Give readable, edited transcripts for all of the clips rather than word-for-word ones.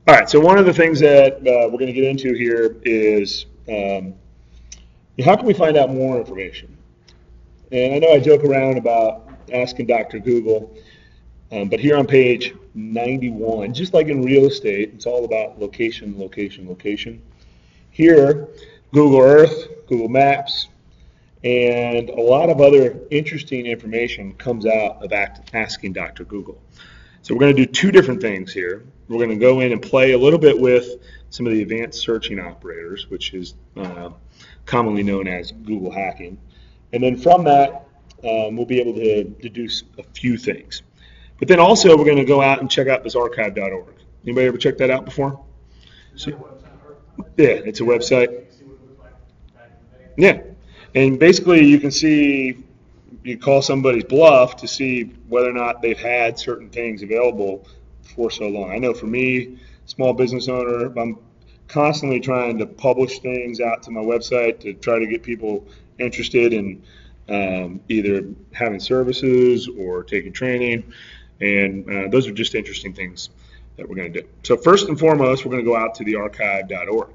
All right, so one of the things that we're going to get into here is how can we find out more information? And I know I joke around about asking Dr. Google, but here on page 91, just like in real estate, it's all about location, location, location. Here, Google Earth, Google Maps, and a lot of other interesting information comes out of asking Dr. Google. So we're going to do two different things here. We're going to go in and play a little bit with some of the advanced searching operators, which is commonly known as Google hacking. And then from that, we'll be able to deduce a few things. But then also we're going to go out and check out this archive.org. Anybody ever checked that out before? So, yeah, it's a website. Yeah, and basically you can see, you call somebody's bluff to see whether or not they've had certain things available for so long. I know for me, small business owner, I'm constantly trying to publish things out to my website to try to get people interested in either having services or taking training, and those are just interesting things that we're going to do. So first and foremost, we're going to go out to the archive.org,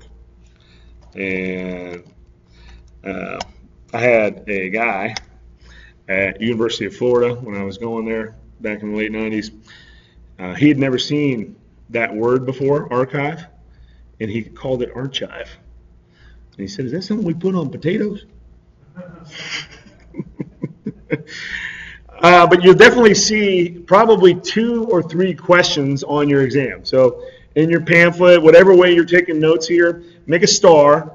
and I had a guy at University of Florida when I was going there back in the late 90s. He had never seen that word before, archive, and he called it archive. And he said, "Is that something we put on potatoes?" But you'll definitely see probably 2 or 3 questions on your exam. So in your pamphlet, whatever way you're taking notes here, make a star,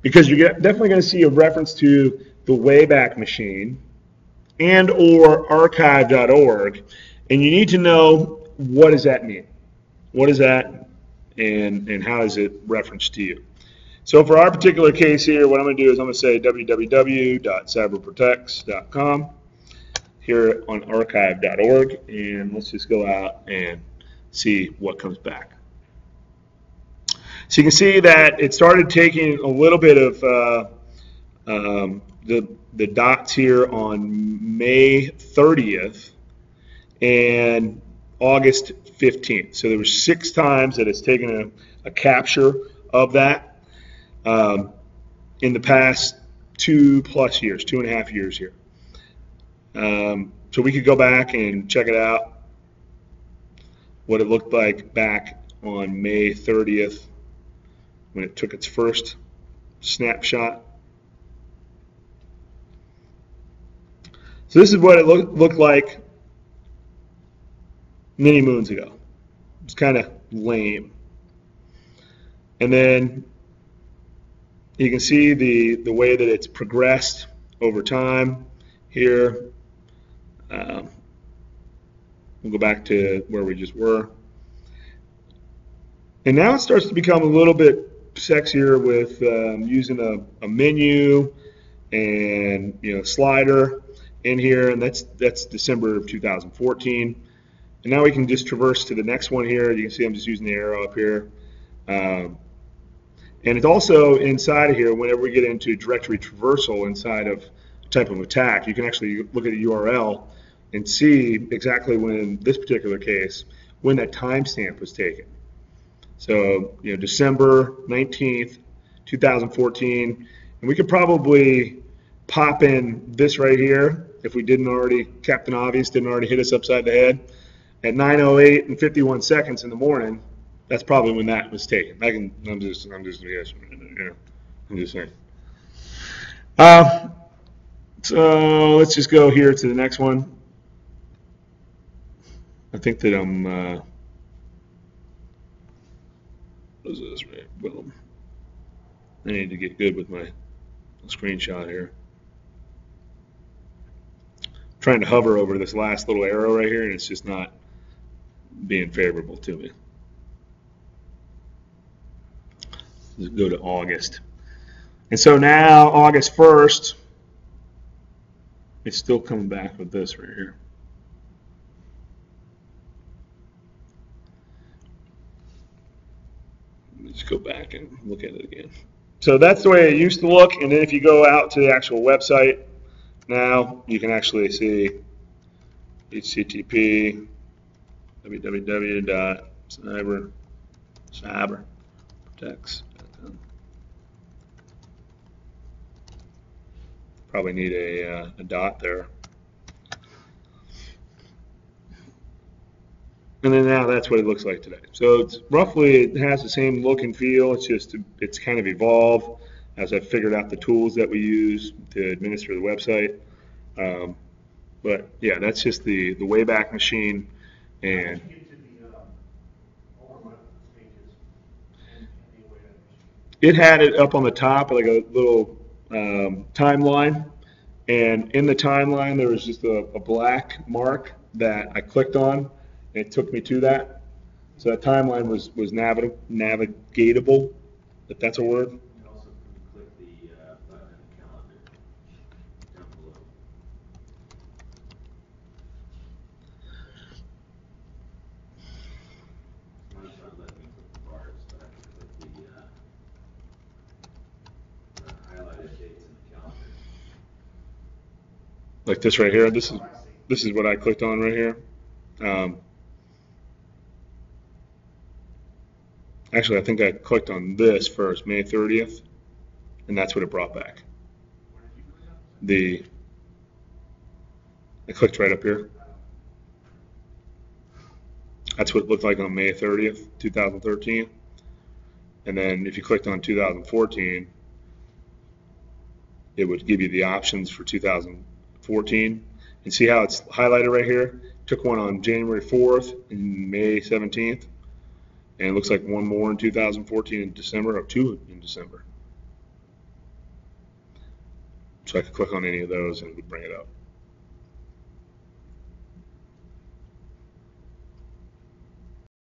because you're definitely going to see a reference to the Wayback Machine and or archive.org, and you need to know, what does that mean? What is that, and how is it referenced to you? So for our particular case here, what I'm going to do is I'm going to say www.cyberprotects.com here on archive.org, and let's just go out and see what comes back. So you can see that it started taking a little bit of the dots here on May 30th and August 15th. So there were 6 times that it's taken a capture of that in the past 2+ years, 2.5 years here. So we could go back and check it out, what it looked like back on May 30th when it took its first snapshot. So this is what it looked like many moons ago. It's kind of lame. And then you can see the way that it's progressed over time here. We'll go back to where we just were. And now it starts to become a little bit sexier with using a menu and slider in here, and that's December of 2014. And now we can just traverse to the next one here. You can see I'm just using the arrow up here. And it's also inside of here, whenever we get into directory traversal inside of a type of attack, you can actually look at a URL and see exactly when, this particular case, when that timestamp was taken. So, December 19th, 2014, and we could probably pop in this right here if we didn't already, Captain Obvious didn't already hit us upside the head. At 9:08 and 51 seconds in the morning, that's probably when that was taken. I'm just saying. So let's just go here to the next one. I think that what is this? Right? Boom. I need to get good with my screenshot here. I'm trying to hover over this last little arrow right here, and it's just not being favorable to me. Let's go to August. And so now, August 1st, it's still coming back with this right here. Let's go back and look at it again. So that's the way it used to look, and then if you go out to the actual website, now you can actually see HTTP www.cyberprotects Cyber protects. Probably need a dot there. And then now that's what it looks like today. So it's roughly, it has the same look and feel. It's just, it's kind of evolved as I've figured out the tools that we use to administer the website. But yeah, that's just the Wayback Machine. And it had it up on the top, like a little timeline. And in the timeline, there was just a black mark that I clicked on, and it took me to that. So that timeline was navigatable, if that's a word. You also click the button in the calendar down below. Mine's not letting me click the bars, but I can click the highlighted dates in the calendar. Like this right here. This is what I clicked on right here. Actually, I think I clicked on this first, May 30th, and that's what it brought back. I clicked right up here. That's what it looked like on May 30th, 2013. And then if you clicked on 2014, it would give you the options for 2014. And see how it's highlighted right here? Took one on January 4th and May 17th. And it looks like one more in 2014 in December, or two in December. So I could click on any of those and it would bring it up.